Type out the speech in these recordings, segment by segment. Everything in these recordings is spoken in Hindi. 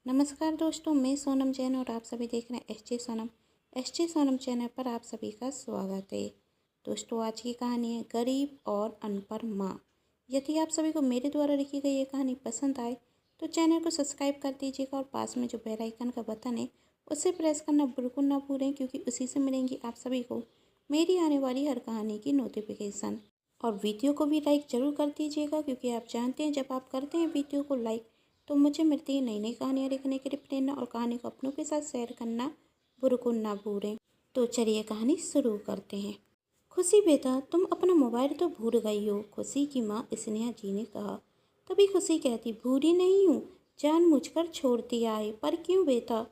नमस्कार दोस्तों, मैं सोनम जैन और आप सभी देख रहे हैं एस जे सोनम चैनल पर आप सभी का स्वागत है। दोस्तों, आज की कहानी है गरीब और अनपढ़ माँ। यदि आप सभी को मेरे द्वारा लिखी गई ये कहानी पसंद आए तो चैनल को सब्सक्राइब कर दीजिएगा और पास में जो बेल आइकन का बटन है उसे प्रेस करना बिल्कुल ना भूलें, क्योंकि उसी से मिलेंगी आप सभी को मेरी आने वाली हर कहानी की नोटिफिकेशन। और वीडियो को भी लाइक ज़रूर कर दीजिएगा, क्योंकि आप जानते हैं जब आप करते हैं वीडियो को लाइक तो मुझे मिलती है नई नई कहानियाँ लिखने के लिए प्रेरणा, और कहानी को अपनों के साथ शेयर करना बिल्कुल ना भूलें। तो चलिए कहानी शुरू करते हैं। खुशी बेटा, तुम अपना मोबाइल तो भूल गई हो, खुशी की माँ स्नेहा जी ने कहा। तभी खुशी कहती, भूली नहीं हूँ, जानबूझकर छोड़ दिया है। पर क्यों बेटा?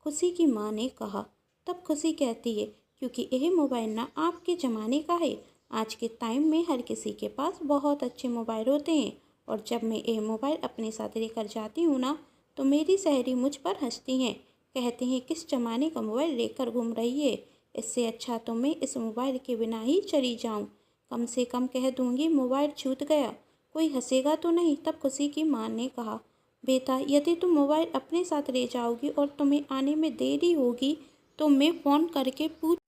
खुशी की माँ ने कहा। तब खुशी कहती है, क्योंकि यह मोबाइल ना आपके ज़माने का है। आज के टाइम में हर किसी के पास बहुत अच्छे मोबाइल होते हैं, और जब मैं ये मोबाइल अपने साथ लेकर जाती हूँ ना, तो मेरी सहेली मुझ पर हंसती हैं, कहती हैं किस ज़माने का मोबाइल लेकर घूम रही है। इससे अच्छा तो मैं इस मोबाइल के बिना ही चली जाऊँ। कम से कम कह दूँगी मोबाइल छूट गया, कोई हंसेगा तो नहीं। तब खुशी की माँ ने कहा, बेटा यदि तुम मोबाइल अपने साथ ले जाओगी और तुम्हें आने में देरी होगी तो मैं फ़ोन करके पूछ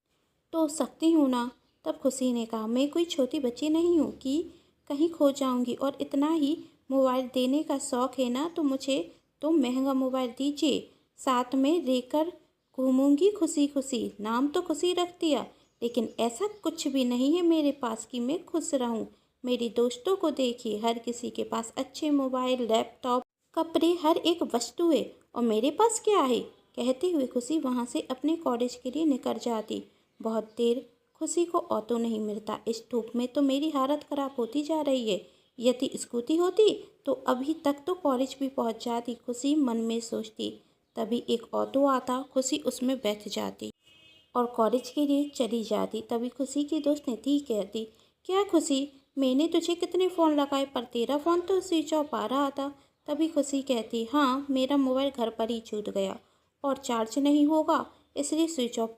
तो सकती हूँ ना। तब खुशी ने कहा, मैं कोई छोटी बच्ची नहीं हूँ कि कहीं खो जाऊंगी, और इतना ही मोबाइल देने का शौक़ है ना तो मुझे तो महंगा मोबाइल दीजिए, साथ में लेकर घूमूंगी खुशी खुशी। नाम तो खुशी रख दिया, लेकिन ऐसा कुछ भी नहीं है मेरे पास कि मैं खुश रहूं। मेरी दोस्तों को देखिए, हर किसी के पास अच्छे मोबाइल, लैपटॉप, कपड़े, हर एक वस्तु है, और मेरे पास क्या है? कहते हुए खुशी वहाँ से अपने कॉलेज के लिए निकल जाती। बहुत देर खुशी को ऑटो नहीं मिलता। इस धूप में तो मेरी हालत ख़राब होती जा रही है। यदि स्कूटी होती तो अभी तक तो कॉलेज भी पहुंच जाती, खुशी मन में सोचती। तभी एक ऑटो आता, खुशी उसमें बैठ जाती और कॉलेज के लिए चली जाती। तभी खुशी की दोस्त निधि कहती, क्या खुशी, मैंने तुझे कितने फ़ोन लगाए पर तेरा फ़ोन तो स्विच ऑफ आ रहा था। तभी खुशी कहती, हाँ मेरा मोबाइल घर पर ही छूट गया और चार्ज नहीं होगा, इसलिए स्विच ऑफ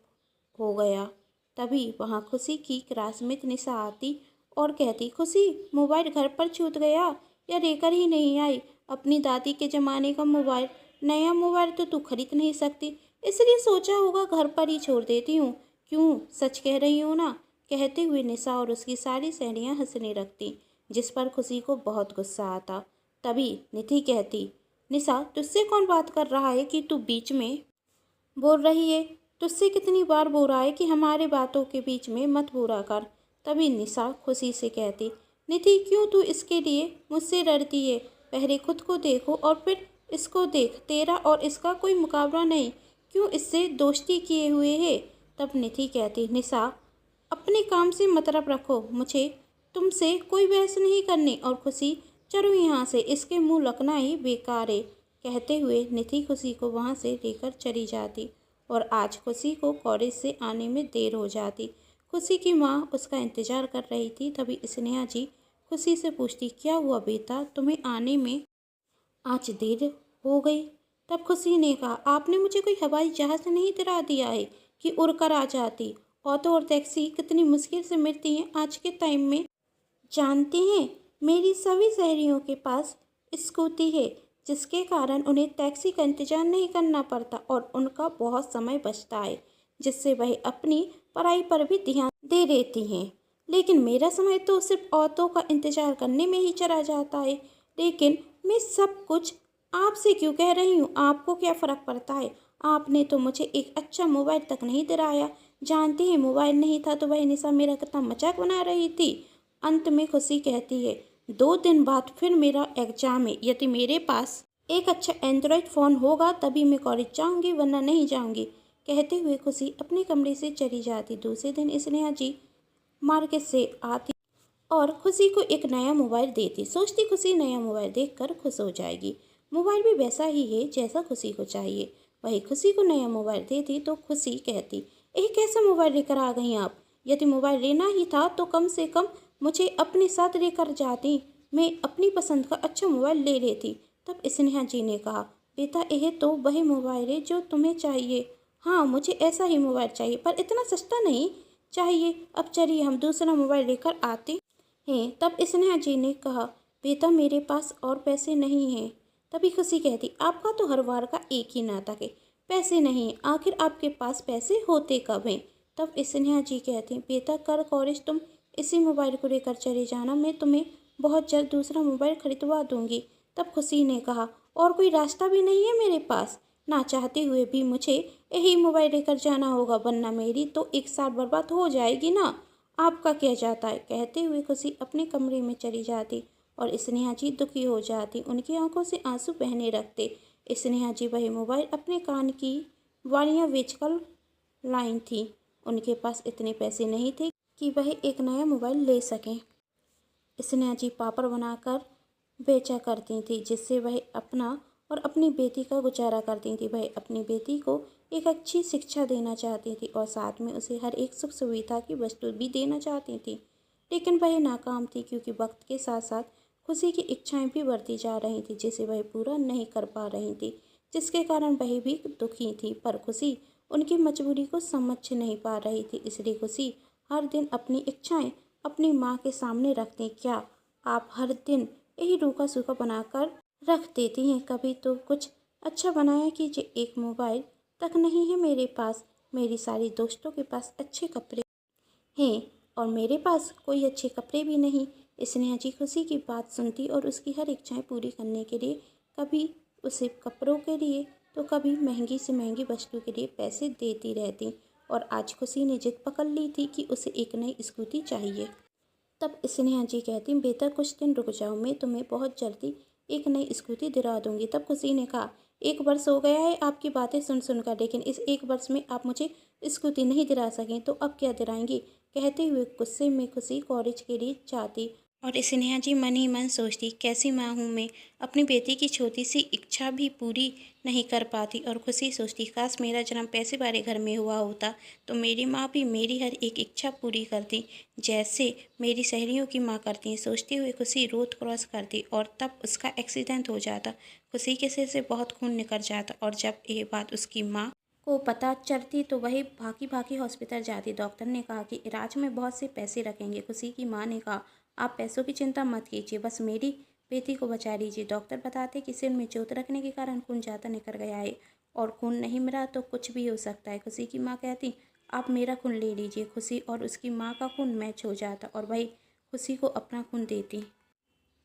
हो गया। तभी वहाँ खुशी की क्लासमेट निशा आती और कहती, खुशी मोबाइल घर पर छूट गया या लेकर ही नहीं आई? अपनी दादी के ज़माने का मोबाइल, नया मोबाइल तो तू खरीद नहीं सकती, इसलिए सोचा होगा घर पर ही छोड़ देती हूँ। क्यों, सच कह रही हूँ ना? कहते हुए निशा और उसकी सारी सहेलियाँ हंसने लगती, जिस पर खुशी को बहुत गुस्सा आता। तभी निधि कहती, निशा तुझसे कौन बात कर रहा है कि तू बीच में बोल रही है? तुझसे कितनी बार बोल रहा है कि हमारे बातों के बीच में मत बुरा कर। तभी निशा खुशी से कहती, निधि क्यों तू इसके लिए मुझसे डरती है? पहले खुद को देखो और फिर इसको देख, तेरा और इसका कोई मुकाबला नहीं, क्यों इससे दोस्ती किए हुए है? तब निधि कहती, निशा अपने काम से मतलब रखो, मुझे तुमसे कोई बहस नहीं करनी। और खुशी चलो यहाँ से, इसके मुंह लगना ही बेकार है। कहते हुए निधि खुशी को वहाँ से लेकर चली जाती, और आज खुशी को कॉलेज से आने में देर हो जाती। खुशी की माँ उसका इंतज़ार कर रही थी। तभी स्नेहा जी खुशी से पूछती, क्या हुआ बेटा, तुम्हें आने में आज देर हो गई? तब खुशी ने कहा, आपने मुझे कोई हवाई जहाज़ नहीं दिला दिया है कि उड़कर आ जाती? ऑटो और टैक्सी कितनी मुश्किल से मिलती हैं आज के टाइम में। जानते हैं, मेरी सभी सहेलियों के पास स्कूटी है, जिसके कारण उन्हें टैक्सी का इंतजार नहीं करना पड़ता और उनका बहुत समय बचता है, जिससे वह अपनी पढ़ाई पर भी ध्यान दे देती हैं। लेकिन मेरा समय तो सिर्फ ऑटो का इंतजार करने में ही चला जाता है। लेकिन मैं सब कुछ आपसे क्यों कह रही हूँ? आपको क्या फ़र्क पड़ता है? आपने तो मुझे एक अच्छा मोबाइल तक नहीं दिलाया। जानती हैं, मोबाइल नहीं था तो वह निशा मेरा कितना मजाक बना रही थी। अंत में खुशी कहती है, 2 दिन बाद फिर मेरा एग्जाम है, यदि मेरे पास एक अच्छा एंड्रॉयड फ़ोन होगा तभी मैं कॉलेज जाऊंगी, वरना नहीं जाऊंगी। कहते हुए खुशी अपने कमरे से चली जाती। दूसरे दिन स्नेहा जी मार्केट से आती और खुशी को एक नया मोबाइल देती। सोचती खुशी नया मोबाइल देखकर खुश हो जाएगी। मोबाइल भी वैसा ही है जैसा खुशी को चाहिए। वही खुशी को नया मोबाइल देती तो खुशी कहती, यह कैसा मोबाइल लेकर आ गई आप? यदि मोबाइल लेना ही था तो कम से कम मुझे अपने साथ लेकर जाती, मैं अपनी पसंद का अच्छा मोबाइल ले लेती। तब स्नेहा जी ने कहा, बेटा यह तो वही मोबाइल है जो तुम्हें चाहिए। हाँ मुझे ऐसा ही मोबाइल चाहिए, पर इतना सस्ता नहीं चाहिए। अब चलिए हम दूसरा मोबाइल लेकर आते हैं। तब स्नेहा जी ने कहा, बेटा मेरे पास और पैसे नहीं हैं, तभी खुशी कहती, आपका तो हर बार का एक ही नाटक है, पैसे नहीं हैं, आखिर आपके पास पैसे होते कब हैं। तब स्नेहा जी कहती, बेटा कर कोशिश, तुम इसी मोबाइल को लेकर चले जाना, मैं तुम्हें बहुत जल्द दूसरा मोबाइल खरीदवा दूंगी। तब खुशी ने कहा, और कोई रास्ता भी नहीं है मेरे पास, ना चाहते हुए भी मुझे यही मोबाइल लेकर जाना होगा, वरना मेरी तो एक साल बर्बाद हो जाएगी ना। आपका क्या जाता है। कहते हुए खुशी अपने कमरे में चली जाती और स्नेहा जी दुखी हो जाती, उनकी आंखों से आंसू बहने लगते। स्नेहा जी वही मोबाइल अपने कान की वालियाँ बेचकर लाई थी। उनके पास इतने पैसे नहीं थे कि वह एक नया मोबाइल ले सकें। स्नेहा जी पापड़ बनाकर बेचा करती थी, जिससे वह अपना और अपनी बेटी का गुजारा करती थी। वह अपनी बेटी को एक अच्छी शिक्षा देना चाहती थी और साथ में उसे हर एक सुख सुविधा की वस्तु भी देना चाहती थी, लेकिन वह नाकाम थी, क्योंकि वक्त के साथ साथ खुशी की इच्छाएं भी बढ़ती जा रही थी, जिसे वह पूरा नहीं कर पा रही थी, जिसके कारण वह भी दुखी थी। पर खुशी उनकी मजबूरी को समझ नहीं पा रही थी, इसलिए खुशी हर दिन अपनी इच्छाएं अपनी माँ के सामने रखती। क्या आप हर दिन यही रूखा सूखा बनाकर रख देती हैं? कभी तो कुछ अच्छा बनाया कीजिए। एक मोबाइल तक नहीं है मेरे पास, मेरी सारी दोस्तों के पास अच्छे कपड़े हैं और मेरे पास कोई अच्छे कपड़े भी नहीं। स्नेहा जी खुशी की बात सुनती और उसकी हर इच्छाएं पूरी करने के लिए कभी उसे कपड़ों के लिए तो कभी महंगी से महंगी वस्तु के लिए पैसे देती रहती। और आज खुशी ने जिद पकड़ ली थी कि उसे एक नई स्कूटी चाहिए। तब स्नेहा जी कहती, बेटा कुछ दिन रुक जाओ, मैं तुम्हें बहुत जल्दी एक नई स्कूटी दिला दूंगी। तब खुशी ने कहा, 1 वर्ष हो गया है आपकी बातें सुन सुनकर, लेकिन इस 1 वर्ष में आप मुझे स्कूटी नहीं दिला सकें तो अब क्या दिलाएंगी। कहते हुए गुस्से में खुशी कॉलेज के लिए जाती और स्नेहा जी मन ही मन सोचती, कैसी माँ हूँ मैं, अपनी बेटी की छोटी सी इच्छा भी पूरी नहीं कर पाती। और खुशी सोचती, काश मेरा जन्म पैसे वाले घर में हुआ होता तो मेरी माँ भी मेरी हर एक इच्छा पूरी करती, जैसे मेरी सहेलियों की माँ करती हैं। सोचते हुए खुशी रोड क्रॉस करती और तब उसका एक्सीडेंट हो जाता। खुशी के सिर से बहुत खून निकल जाता और जब ये बात उसकी माँ को पता चलती तो वही भागी भागी हॉस्पिटल जाती। डॉक्टर ने कहा कि इलाज में बहुत से पैसे लगेंगे। खुशी की माँ ने कहा, आप पैसों की चिंता मत कीजिए, बस मेरी बेटी को बचा लीजिए। डॉक्टर बताते कि सिर में चोट रखने के कारण खून ज़्यादा निकल गया है और खून नहीं मिला तो कुछ भी हो सकता है। खुशी की माँ कहती, आप मेरा खून ले लीजिए। खुशी और उसकी माँ का खून मैच हो जाता और वही खुशी को अपना खून देती।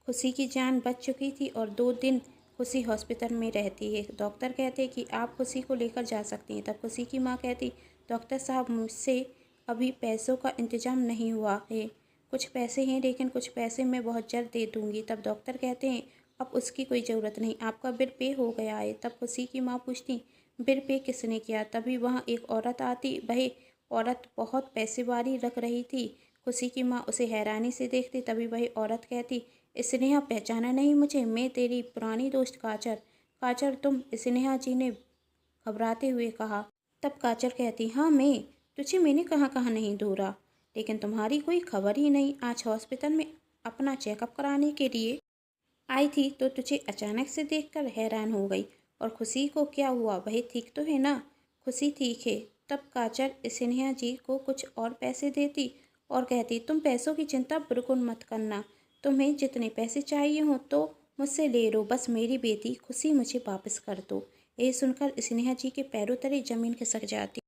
खुशी की जान बच चुकी थी और 2 दिन खुशी हॉस्पिटल में रहती है। डॉक्टर कहते कि आप खुशी को लेकर जा सकती हैं। तब खुशी की माँ कहती, डॉक्टर साहब मुझसे अभी पैसों का इंतजाम नहीं हुआ है, कुछ पैसे हैं लेकिन कुछ पैसे मैं बहुत जल्द दे दूँगी। तब डॉक्टर कहते हैं, अब उसकी कोई ज़रूरत नहीं, आपका बिल पे हो गया है। तब खुशी की माँ पूछती, बिल पे किसने किया। तभी वहाँ एक औरत आती, वह औरत बहुत पैसे वाली लग रही थी। खुशी की माँ उसे हैरानी से देखती। तभी वही औरत कहती, स्नेहा पहचाना नहीं मुझे, मैं तेरी पुरानी दोस्त काजल। काजल तुम? स्नेहा जी ने घबराते हुए कहा। तब काजल कहती, हाँ मैं, तुझे मैंने कहाँ कहाँ नहीं ढूंढा, लेकिन तुम्हारी कोई खबर ही नहीं। आज हॉस्पिटल में अपना चेकअप कराने के लिए आई थी तो तुझे अचानक से देखकर हैरान हो गई। और खुशी को क्या हुआ, वही ठीक तो है ना। खुशी ठीक है। तब काजल स्नेहा जी को कुछ और पैसे देती और कहती, तुम पैसों की चिंता बिल्कुल मत करना, तुम्हें जितने पैसे चाहिए हो तो मुझसे ले लो, बस मेरी बेटी खुशी मुझे वापस कर दो। ये सुनकर स्नेहा जी के पैरों तले जमीन खिसक जाती।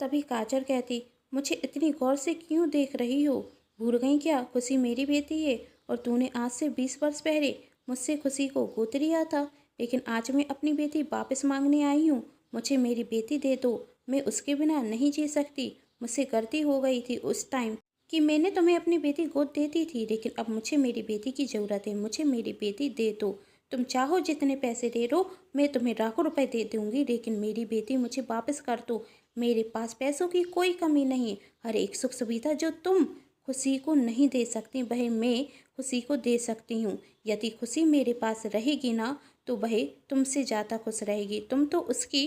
तभी काजल कहती, मुझे इतनी गौर से क्यों देख रही हो, भूल गई क्या, खुशी मेरी बेटी है और तूने आज से 20 वर्ष पहले मुझसे खुशी को गोद लिया था, लेकिन आज मैं अपनी बेटी वापस मांगने आई हूँ। मुझे मेरी बेटी दे दो, मैं उसके बिना नहीं जी सकती। मुझसे गलती हो गई थी उस टाइम कि मैंने तुम्हें अपनी बेटी गोद देती थी, लेकिन अब मुझे मेरी बेटी की ज़रूरत है, मुझे मेरी बेटी दे दो। तुम चाहो जितने पैसे दे दो, मैं तुम्हें लाखों रुपए दे दूंगी, लेकिन मेरी बेटी मुझे वापस कर दो। मेरे पास पैसों की कोई कमी नहीं, हर एक सुख सुविधा जो तुम खुशी को नहीं दे सकती वह मैं खुशी को दे सकती हूँ। यदि खुशी मेरे पास रहेगी ना तो वह तुमसे ज़्यादा खुश रहेगी। तुम तो उसकी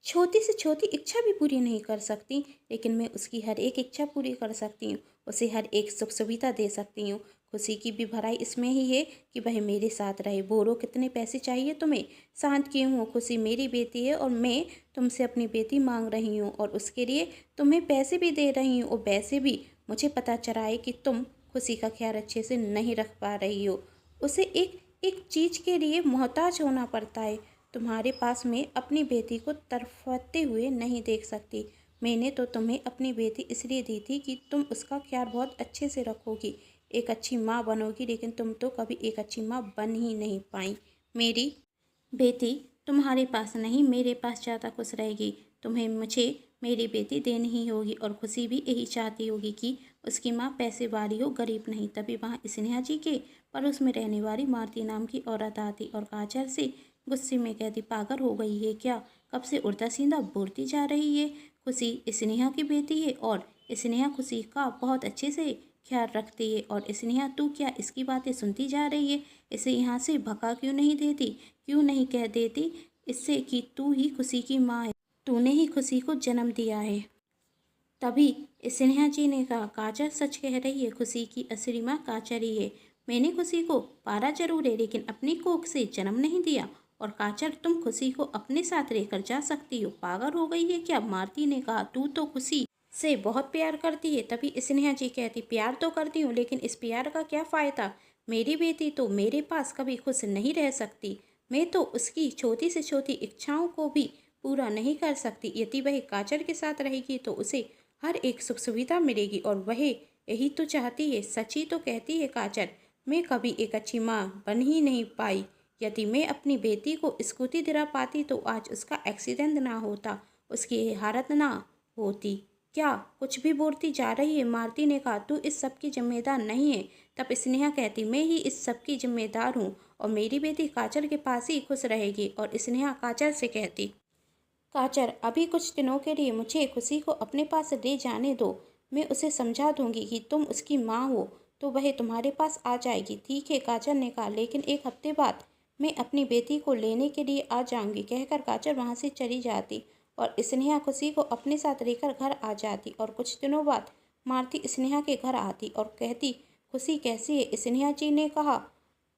छोटी से छोटी इच्छा भी पूरी नहीं कर सकती, लेकिन मैं उसकी हर एक इच्छा पूरी कर सकती हूँ, उसे हर एक सुख सुविधा दे सकती हूँ। खुशी की भी भलाई इसमें ही है कि वह मेरे साथ रहे। बोलो कितने पैसे चाहिए तुम्हें, शांत क्यों हो, खुशी मेरी बेटी है और मैं तुमसे अपनी बेटी मांग रही हूँ और उसके लिए तुम्हें पैसे भी दे रही हूँ। और वैसे भी मुझे पता चला है कि तुम खुशी का ख्याल अच्छे से नहीं रख पा रही हो, उसे एक एक चीज़ के लिए मोहताज होना पड़ता है। तुम्हारे पास मैं अपनी बेटी को तड़पते हुए नहीं देख सकती। मैंने तो तुम्हें अपनी बेटी इसलिए दी थी कि तुम उसका ख्याल बहुत अच्छे से रखोगी, एक अच्छी माँ बनोगी, लेकिन तुम तो कभी एक अच्छी माँ बन ही नहीं पाई। मेरी बेटी तुम्हारे पास नहीं, मेरे पास ज़्यादा खुश रहेगी। तुम्हें मुझे मेरी बेटी देनी ही होगी, और खुशी भी यही चाहती होगी कि उसकी माँ पैसे वाली हो, गरीब नहीं। तभी वहाँ स्नेहा जी के पड़ोस में रहने वाली मालती नाम की औरत आती और काजल से गुस्से में कहती, पागल हो गई है क्या? कब से उल्टा सीधा बोलती जा रही है। खुशी स्नेहा की बेटी है और स्नेहा खुशी का बहुत अच्छे से ख्याल रखती है। और स्नेहा, तू क्या इसकी बातें सुनती जा रही है? इसे यहाँ से भगा क्यों नहीं देती? क्यों नहीं कह देती इससे कि तू ही खुशी की माँ है, तूने ही खुशी को जन्म दिया है। तभी स्नेहा जी ने कहा, काजल सच कह रही है, खुशी की असली माँ काजल ही है। मैंने खुशी को पाला जरूर है, लेकिन अपनी कोख से जन्म नहीं दिया। और काजल, तुम खुशी को अपने साथ लेकर जा सकती हो। पागल हो गई है क्या? मालती ने कहा, तू तो खुशी से बहुत प्यार करती है। तभी स्नेहा जी कहती, प्यार तो करती हूँ, लेकिन इस प्यार का क्या फ़ायदा? मेरी बेटी तो मेरे पास कभी खुश नहीं रह सकती। मैं तो उसकी छोटी से छोटी इच्छाओं को भी पूरा नहीं कर सकती। यदि वह काजल के साथ रहेगी तो उसे हर एक सुख सुविधा मिलेगी, और वह यही तो चाहती है। सच ही तो कहती है काजल, मैं कभी एक अच्छी माँ बन ही नहीं पाई। यदि मैं अपनी बेटी को स्कूटी दिला पाती तो आज उसका एक्सीडेंट ना होता, उसकी ये हालत ना होती। क्या कुछ भी बोलती जा रही है? मालती ने कहा, तू इस सब की जिम्मेदार नहीं है। तब स्नेहा कहती, मैं ही इस सब की जिम्मेदार हूँ, और मेरी बेटी काजल के पास ही खुश रहेगी। और स्नेहा काजल से कहती, काजल, अभी कुछ दिनों के लिए मुझे खुशी को अपने पास ले जाने दो। मैं उसे समझा दूंगी कि तुम उसकी माँ हो, तो वह तुम्हारे पास आ जाएगी। ठीक है, काजल ने कहा, लेकिन एक हफ्ते बाद मैं अपनी बेटी को लेने के लिए आ जाऊंगी। कहकर काजल वहाँ से चली जाती और स्नेहा खुशी को अपने साथ लेकर घर आ जाती। और कुछ दिनों बाद मालती स्नेहा के घर आती और कहती, खुशी कैसी है? स्नेहा जी ने कहा,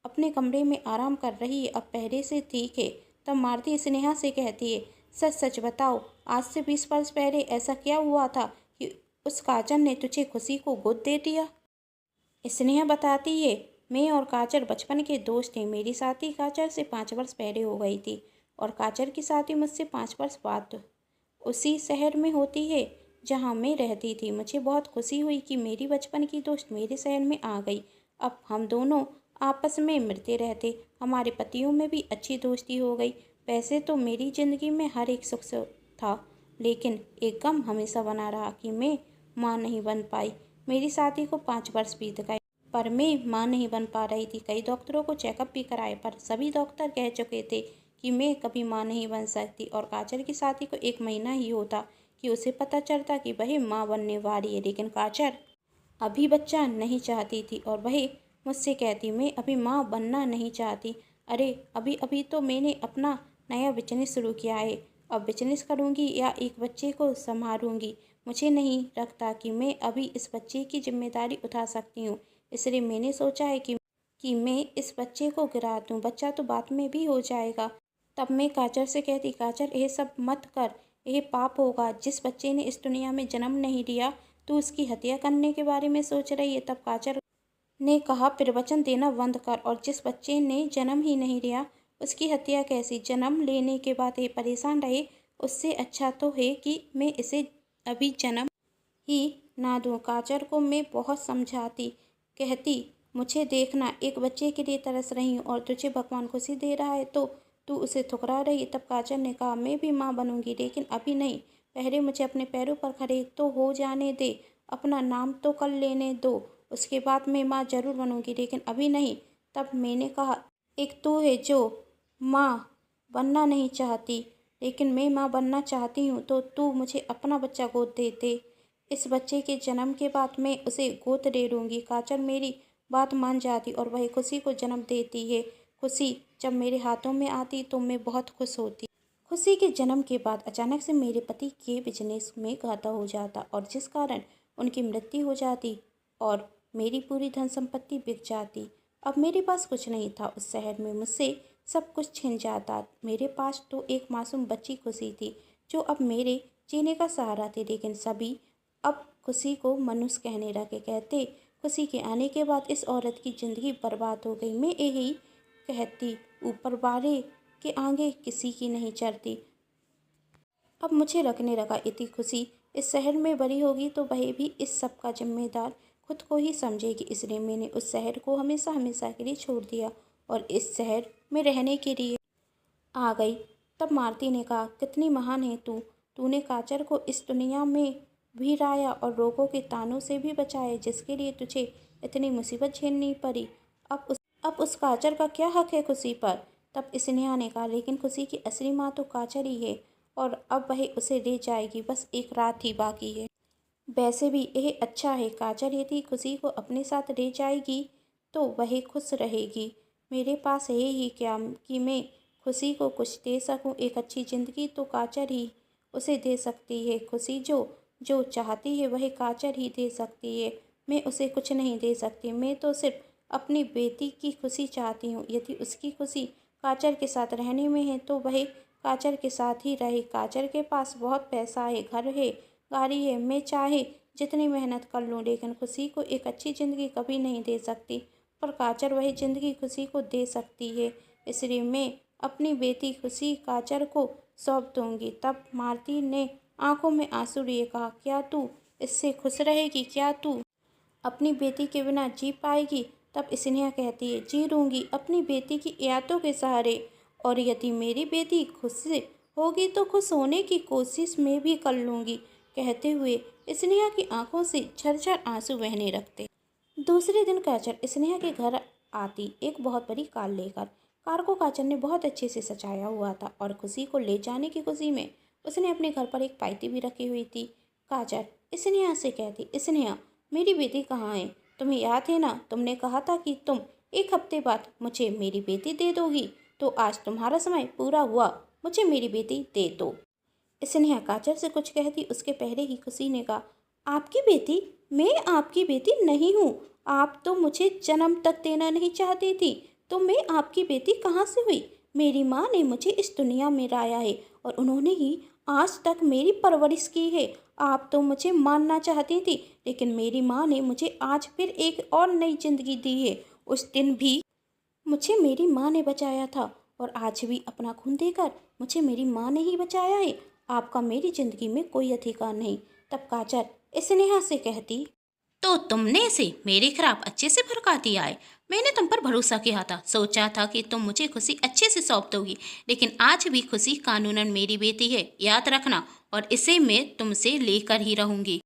अपने कमरे में आराम कर रही है, अब पहले से ठीक है। तब मालती स्नेहा से कहती है, सच सच बताओ, आज से 20 वर्ष पहले ऐसा क्या हुआ था कि उस काजल ने तुझे खुशी को गोद दे दिया? स्नेहा बताती है, मैं और काजल बचपन के दोस्त थे। मेरी शादी काजल से 5 वर्ष पहले हो गई थी, और काजल की शादी मुझसे 5 वर्ष बाद उसी शहर में होती है जहाँ मैं रहती थी। मुझे बहुत खुशी हुई कि मेरी बचपन की दोस्त मेरे शहर में आ गई। अब हम दोनों आपस में मिलते रहते, हमारे पतियों में भी अच्छी दोस्ती हो गई। वैसे तो मेरी ज़िंदगी में हर एक सुख था, लेकिन एक गम हमेशा बना रहा कि मैं माँ नहीं बन पाई। मेरी शादी को 5 वर्ष बीत गए, पर मैं माँ नहीं बन पा रही थी। कई डॉक्टरों को चेकअप भी कराए, पर सभी डॉक्टर कह चुके थे कि मैं कभी माँ नहीं बन सकती। और काजल की शादी को 1 महीना ही होता कि उसे पता चलता कि वह माँ बनने वाली है। लेकिन काजल अभी बच्चा नहीं चाहती थी, और वह मुझसे कहती, मैं अभी माँ बनना नहीं चाहती। अरे, अभी अभी तो मैंने अपना नया बिजनेस शुरू किया है। अब बिजनेस करूँगी या एक बच्चे को संभालूँगी, मुझे नहीं लगता कि मैं अभी इस बच्चे की जिम्मेदारी उठा सकती हूँ। इसलिए मैंने सोचा है कि मैं इस बच्चे को गिरा दूँ। बच्चा तो बाद में भी हो जाएगा। तब मैं काजल से कहती, काजल, यह सब मत कर, यह पाप होगा। जिस बच्चे ने इस दुनिया में जन्म नहीं लिया, तू उसकी हत्या करने के बारे में सोच रही है। तब काजल ने कहा, प्रवचन देना बंद कर। और जिस बच्चे ने जन्म ही नहीं लिया, उसकी हत्या कैसी? जन्म लेने के बाद ये परेशान रहे, उससे अच्छा तो है कि मैं इसे अभी जन्म ही ना दूँ। काजल को मैं बहुत समझाती, कहती, मुझे देखना, एक बच्चे के लिए तरस रही हूँ और तुझे भगवान खुशी दे रहा है तो तू उसे ठुकरा रही। तब काजल ने कहा, मैं भी माँ बनूंगी, लेकिन अभी नहीं। पहले मुझे अपने पैरों पर खड़े तो हो जाने दे, अपना नाम तो कर लेने दो, उसके बाद मैं माँ जरूर बनूंगी, लेकिन अभी नहीं। तब मैंने कहा, एक तू है जो माँ बनना नहीं चाहती, लेकिन मैं माँ बनना चाहती हूँ, तो तू मुझे अपना बच्चा गोद दे दे। इस बच्चे के जन्म के बाद मैं उसे गोद ले लूँगी। काजल मेरी बात मान जाती और वह खुशी को जन्म देती है। खुशी जब मेरे हाथों में आती तो मैं बहुत खुश होती। खुशी के जन्म के बाद अचानक से मेरे पति के बिजनेस में घाटा हो जाता, और जिस कारण उनकी मृत्यु हो जाती और मेरी पूरी धन संपत्ति बिक जाती। अब मेरे पास कुछ नहीं था। उस शहर में मुझसे सब कुछ छिन जाता। मेरे पास तो एक मासूम बच्ची खुशी थी, जो अब मेरे जीने का सहारा थी। लेकिन सभी अब खुशी को मनुष्य कहने लगे। कहते, खुशी के आने के बाद इस औरत की ज़िंदगी बर्बाद हो गई। मैं यही कहती, ऊपर वाले के आगे किसी की नहीं चढ़ती। अब मुझे लगने लगा यदि खुशी इस शहर में बड़ी होगी तो वह भी इस सब का जिम्मेदार खुद को ही समझेगी। इसलिए मैंने उस शहर को हमेशा हमेशा के लिए छोड़ दिया और इस शहर में रहने के लिए आ गई। तब मालती ने कहा, कितनी महान है तू। तूने काचर को इस दुनिया में भी लाया और रोगों के तानों से भी बचाया, जिसके लिए तुझे इतनी मुसीबत झेलनी पड़ी। अब उस काचर का क्या हक है खुशी पर। तब स्नेहा ने कहा, लेकिन खुशी की असली माँ तो काचर ही है और अब वह उसे ले जाएगी। बस एक रात ही बाकी है। वैसे भी यह अच्छा है, काचर यदि खुशी को अपने साथ ले जाएगी तो वह खुश रहेगी। मेरे पास है ही क्या कि मैं खुशी को कुछ दे सकूं। एक अच्छी ज़िंदगी तो काचर ही उसे दे सकती है। खुशी जो जो चाहती है वह काचर ही दे सकती है। मैं उसे कुछ नहीं दे सकती। मैं तो सिर्फ अपनी बेटी की खुशी चाहती हूँ। यदि उसकी खुशी काचर के साथ रहने में है तो वह काचर के साथ ही रहे। काचर के पास बहुत पैसा है, घर है, गाड़ी है। मैं चाहे जितनी मेहनत कर लूँ लेकिन खुशी को एक अच्छी ज़िंदगी कभी नहीं दे सकती। पर काचर वही ज़िंदगी खुशी को दे सकती है। इसलिए मैं अपनी बेटी खुशी काचर को सौंप दूंगी। तब मालती ने आंखों में आंसू लिए कहा, क्या तू इससे खुश रहेगी? क्या तू अपनी बेटी के बिना जी पाएगी? तब स्नेहा कहती है, जी लूँगी अपनी बेटी की यादों के सहारे। और यदि मेरी बेटी खुश होगी तो खुश होने की कोशिश मैं भी कर लूँगी। कहते हुए स्नेहा की आंखों से झरझर आंसू बहने लगते। दूसरे दिन काचर स्नेहा के घर आती एक बहुत बड़ी कार लेकर। कार को काचर ने बहुत अच्छे से सजाया हुआ था और खुशी को ले जाने की खुशी में उसने अपने घर पर एक पाइती भी रखी हुई थी। काचर स्नेहा से कहती, स्नेहा मेरी बेटी कहाँ है? तुम्हें याद है ना, तुमने कहा था कि तुम एक हफ्ते बाद मुझे मेरी बेटी दे दोगी। तो आज तुम्हारा समय पूरा हुआ, मुझे मेरी बेटी दे दो। स्नेहा काचर से कुछ कहती उसके पहले ही खुशी ने कहा, आपकी बेटी? मैं आपकी बेटी नहीं हूँ। आप तो मुझे जन्म तक देना नहीं चाहती थी, तो मैं आपकी बेटी कहाँ से हुई? मेरी माँ ने मुझे इस दुनिया में लाया है और उन्होंने ही आज तक मेरी परवरिश की है। आप तो मुझे मारना चाहती थी, लेकिन मेरी माँ ने मुझे आज फिर एक और नई जिंदगी दी है। उस दिन भी मुझे मेरी माँ ने बचाया था और आज भी अपना खून देकर मुझे मेरी माँ ने ही बचाया है। आपका मेरी जिंदगी में कोई अधिकार नहीं। तब काचर स्नेहा से कहती, तो तुमने इसे मेरे खिलाफ अच्छे से भड़का दिया है। मैंने तुम पर भरोसा किया था, सोचा था कि तुम मुझे खुशी अच्छे से सौंप दोगी, लेकिन आज भी खुशी कानूनन मेरी बेटी है, याद रखना, और इसे मैं तुमसे लेकर ही रहूंगी।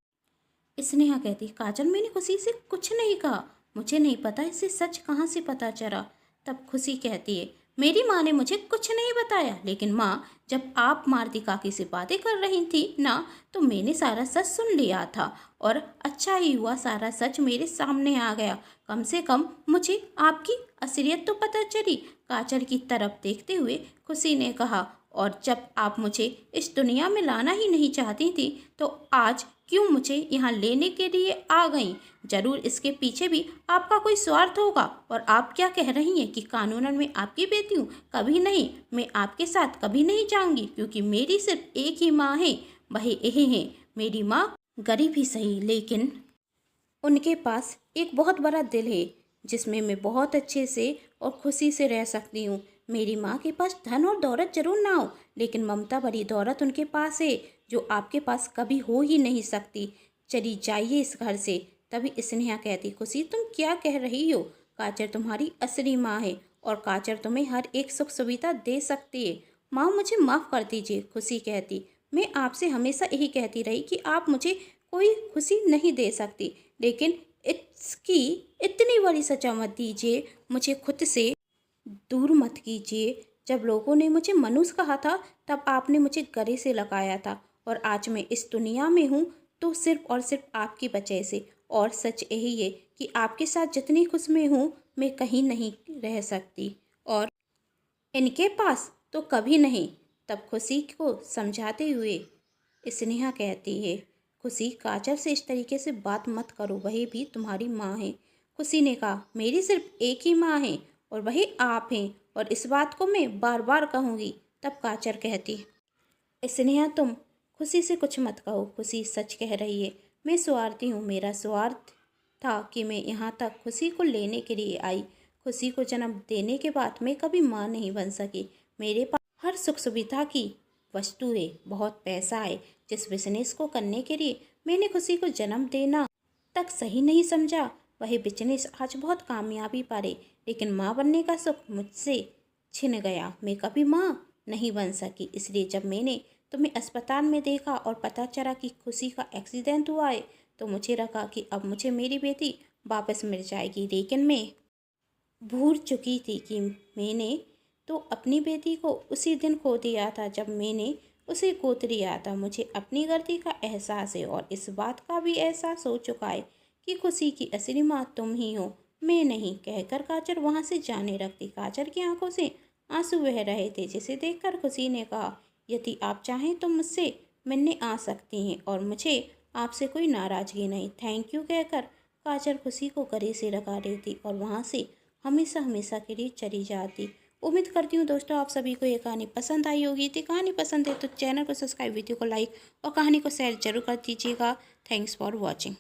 स्नेहा कहती, काजल मैंने खुशी से कुछ नहीं कहा, मुझे नहीं पता इसे सच कहाँ से पता चला। तब खुशी कहती है, मेरी माँ ने मुझे कुछ नहीं बताया, लेकिन माँ जब आप मालती काकी से बातें कर रही थी ना, तो मैंने सारा सच सुन लिया था और अच्छा ही हुआ सारा सच मेरे सामने आ गया। कम से कम मुझे आपकी असलियत तो पता चली। काजल की तरफ देखते हुए खुशी ने कहा, और जब आप मुझे इस दुनिया में लाना ही नहीं चाहती थी तो आज क्यों मुझे यहाँ लेने के लिए आ गई? जरूर इसके पीछे भी आपका कोई स्वार्थ होगा। और आप क्या कह रही हैं कि कानूनन मैं आपकी बेटी हूँ? कभी नहीं, मैं आपके साथ कभी नहीं जाऊंगी, क्योंकि मेरी सिर्फ एक ही माँ है, वह यही है। मेरी माँ गरीब ही सही, लेकिन उनके पास एक बहुत बड़ा दिल है जिसमें मैं बहुत अच्छे से और खुशी से रह सकती हूँ। मेरी माँ के पास धन और दौलत जरूर ना हो, लेकिन ममता भरी दौलत उनके पास है जो आपके पास कभी हो ही नहीं सकती। चली जाइए इस घर से। तभी स्नेहा कहती, खुशी तुम क्या कह रही हो? काचर तुम्हारी असली माँ है और काचर तुम्हें हर एक सुख सुविधा दे सकती है। माँ मुझे माफ़ कर दीजिए। खुशी कहती, मैं आपसे हमेशा यही कहती रही कि आप मुझे कोई खुशी नहीं दे सकती, लेकिन इसकी इतनी बड़ी सजा मत दीजिए, मुझे खुद से दूर मत कीजिए। जब लोगों ने मुझे मनुष्य कहा था तब आपने मुझे गले से लगाया था, और आज मैं इस दुनिया में हूँ तो सिर्फ और सिर्फ आपकी वजह से। और सच यही है कि आपके साथ जितनी खुश मैं हूँ मैं कहीं नहीं रह सकती, और इनके पास तो कभी नहीं। तब खुशी को समझाते हुए स्नेहा कहती है, खुशी काजल से इस तरीके से बात मत करो, वही भी तुम्हारी माँ है। खुशी ने कहा, मेरी सिर्फ एक ही माँ है और वही आप हैं, और इस बात को मैं बार बार कहूँगी। तब काजल कहती, स्नेहा तुम खुशी से कुछ मत कहो, खुशी सच कह रही है। मैं स्वार्थी हूँ, मेरा स्वार्थ था कि मैं यहाँ तक खुशी को लेने के लिए आई। खुशी को जन्म देने के बाद मैं कभी माँ नहीं बन सकी। मेरे पास हर सुख सुविधा की वस्तु है, बहुत पैसा है। जिस बिजनेस को करने के लिए मैंने खुशी को जन्म देना तक सही नहीं समझा, वही बिजनेस आज बहुत कामयाबी पारे, लेकिन माँ बनने का सुख मुझसे छिन गया। मैं कभी माँ नहीं बन सकी। इसलिए जब मैंने तुम्हें अस्पताल में देखा और पता चला कि खुशी का एक्सीडेंट हुआ है, तो मुझे लगा कि अब मुझे मेरी बेटी वापस मिल जाएगी। लेकिन मैं भूल चुकी थी कि मैंने तो अपनी बेटी को उसी दिन खो दिया था जब मैंने उसे गोद लिया था। मुझे अपनी गलती का एहसास है और इस बात का भी एहसास हो चुका है कि खुशी की असली माँ तुम ही हो, मैं नहीं, कहकर काजल वहाँ से जाने लगती। काजल की आंखों से आंसू बह रहे थे, जिसे देखकर खुशी ने कहा, यदि आप चाहें तो मुझसे मिलने आ सकती हैं और मुझे आपसे कोई नाराज़गी नहीं। थैंक यू कहकर काजल खुशी को गले से लगा लेती और वहाँ से हमेशा हमेशा के लिए चली जाती। उम्मीद करती हूँ दोस्तों आप सभी को ये कहानी पसंद आई होगी। यदि कहानी पसंद है तो चैनल को सब्सक्राइब, वीडियो को लाइक और कहानी को शेयर जरूर कर दीजिएगा। Thanks for watching.